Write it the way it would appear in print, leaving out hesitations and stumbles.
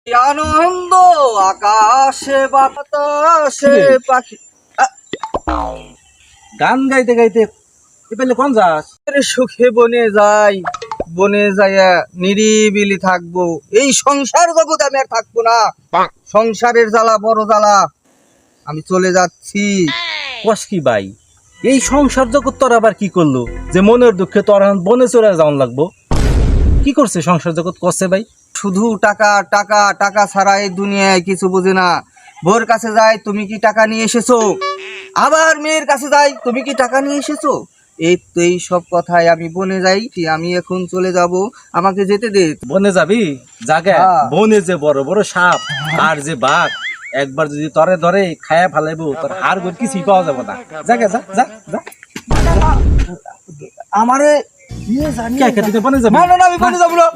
আনন্দ আকাশে বাতাসে পাখি গান গাইতে গাইতে এপালে কোন যাস? সুখে বনে যাইয়া নিরিবিলি থাকবো। এই সংসার জগৎ আমি আর থাকবো না। সংসারের জ্বালা বড় জ্বালা, আমি চলে যাচ্ছি। কস কি ভাই, এই সংসার জগৎ তোর আবার কি করলো যে মনের দুঃখে তোর এখন বনে চলে যাওয়ান লাগবো? কি করছে সংসার জগৎ কষে ভাই? শুধু টাকা টাকা টাকা ছাড়া এই দুনিয়ায় কিছু বুঝে না। বোর কাছে যাই, তুমি কি টাকা নিয়ে এসেছো? আবার মেয়ের কাছে যাই, তুমি কি টাকা নিয়ে এসেছো? এই সব কথায় আমি বনে যাই। আমি এখন চলে যাব, আমাকে যেতে দে। বনে যাবি? জাগে হ্যাঁ। বনে যে বড় বড় সাপ আর যে বাঘ একবার যদি তরে ধরে খায়া ফেলাইবো, তোর হার গোর কিছুই পাওয়া যাবে না। জাগে যা যা যা। আমারে কে কে তুই বনে যাবি? না না না, আমি বনে যাবো না।